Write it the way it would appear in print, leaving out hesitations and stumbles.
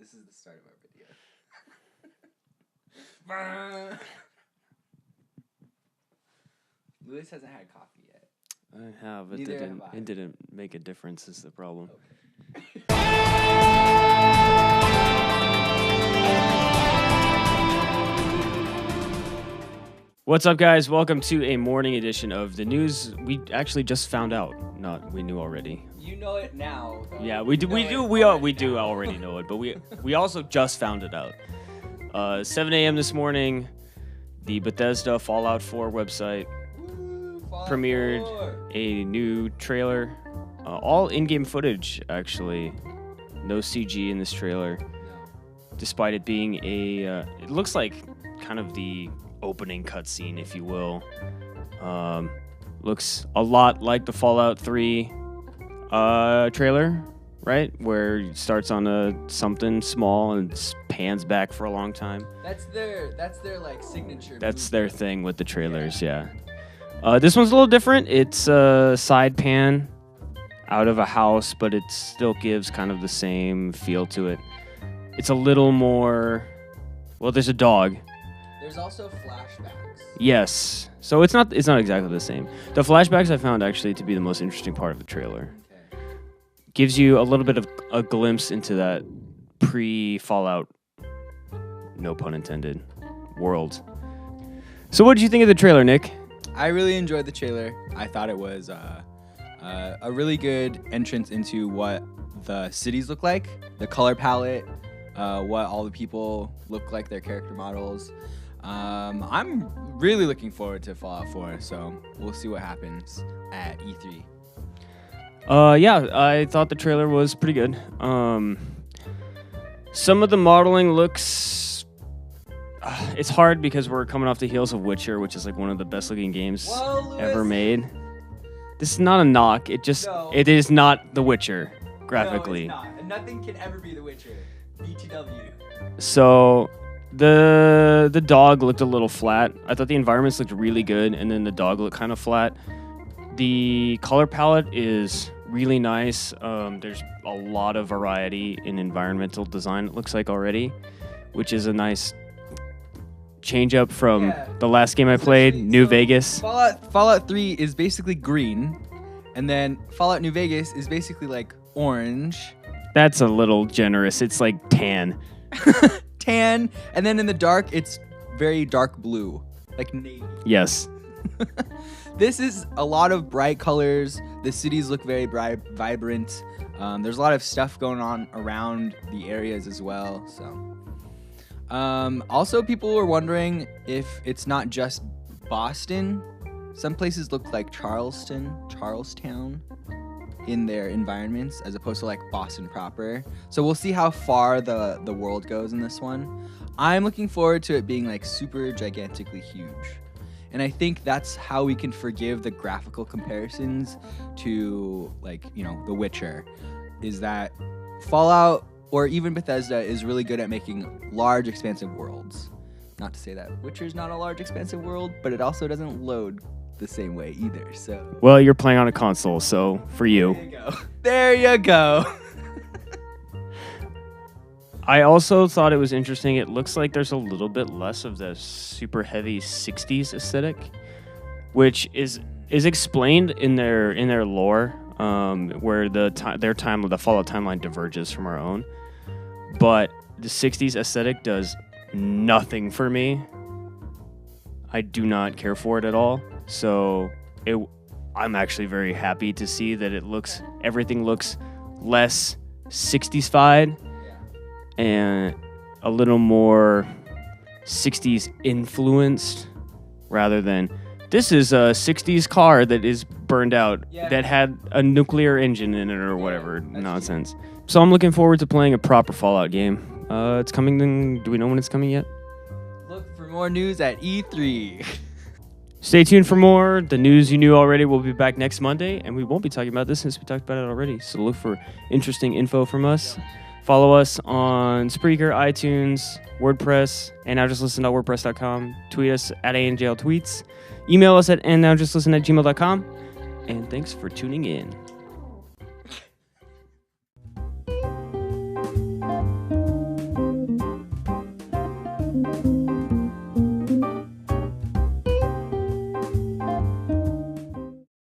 This is the start of our video. Lewis hasn't had coffee yet. I have. It didn't make a difference is the problem. Okay. What's up, guys? Welcome to a morning edition of the news. We actually just found out. We knew already. You know it now, though. Yeah, we do already know it, but we also just found it out. 7 a.m. this morning, the Bethesda Fallout 4 website premiered a new trailer. All in-game footage, actually. No CG in this trailer. No. Despite it being it looks like kind of the opening cutscene, if you will. Looks a lot like the Fallout 3 trailer, right? Where it starts on something small and pans back for a long time. That's their like signature. That's their thing with the trailers, yeah. This one's a little different. It's a side pan out of a house, but it still gives kind of the same feel to it. It's a little more. Well, there's a dog. There's also flashbacks. Yes. So it's not exactly the same. The flashbacks I found actually to be the most interesting part of the trailer. Okay. Gives you a little bit of a glimpse into that pre-Fallout, no pun intended, world. So what did you think of the trailer, Nick? I really enjoyed the trailer. I thought it was a really good entrance into what the cities look like, the color palette, what all the people look like, their character models. I'm really looking forward to Fallout 4, so we'll see what happens at E3. Yeah, I thought the trailer was pretty good. Some of the modeling looks... it's hard because we're coming off the heels of Witcher, which is like one of the best looking games ever made. This is not a knock. It is not The Witcher, graphically. No, it's not. Nothing can ever be The Witcher. BTW. So... The dog looked a little flat. I thought the environments looked really good, and then the dog looked kind of flat. The color palette is really nice. There's a lot of variety in environmental design, it looks like already, which is a nice change up from the last game I played, New Vegas. Fallout 3 is basically green, and then Fallout New Vegas is basically like orange. That's a little generous. It's like tan. Tan, and then in the dark, it's very dark blue, like navy. Yes. This is a lot of bright colors. The cities look very vibrant. There's a lot of stuff going on around the areas as well. So, also, people were wondering if it's not just Boston. Some places look like Charlestown in their environments as opposed to like Boston proper. So we'll see how far the world goes in this one. I'm looking forward to it being like super gigantically huge. And I think that's how we can forgive the graphical comparisons to like, The Witcher, is that Fallout or even Bethesda is really good at making large expansive worlds. Not to say that Witcher's not a large expansive world, but it also doesn't load the same way either. So well, you're playing on a console, so for you. There you go. I also thought it was interesting. It looks like there's a little bit less of the super heavy 60s aesthetic, which is explained in their lore, where the Fallout timeline diverges from our own. But the 60s aesthetic does nothing for me. I do not care for it at all. So I'm actually very happy to see that everything looks less 60s-fied and a little more 60s influenced rather than this is a 60s car that is burned out that had a nuclear engine in it or whatever nonsense. True. So I'm looking forward to playing a proper Fallout game. It's coming. Do we know when it's coming yet? Look for more news at E3. Stay tuned for more. The news you knew already will be back next Monday, and we won't be talking about this since we talked about it already. So look for interesting info from us. Follow us on Spreaker, iTunes, WordPress, andnowjustlisten.wordpress.com. Tweet us at andjltweets. Email us at andnowjustlisten@gmail.com. And thanks for tuning in.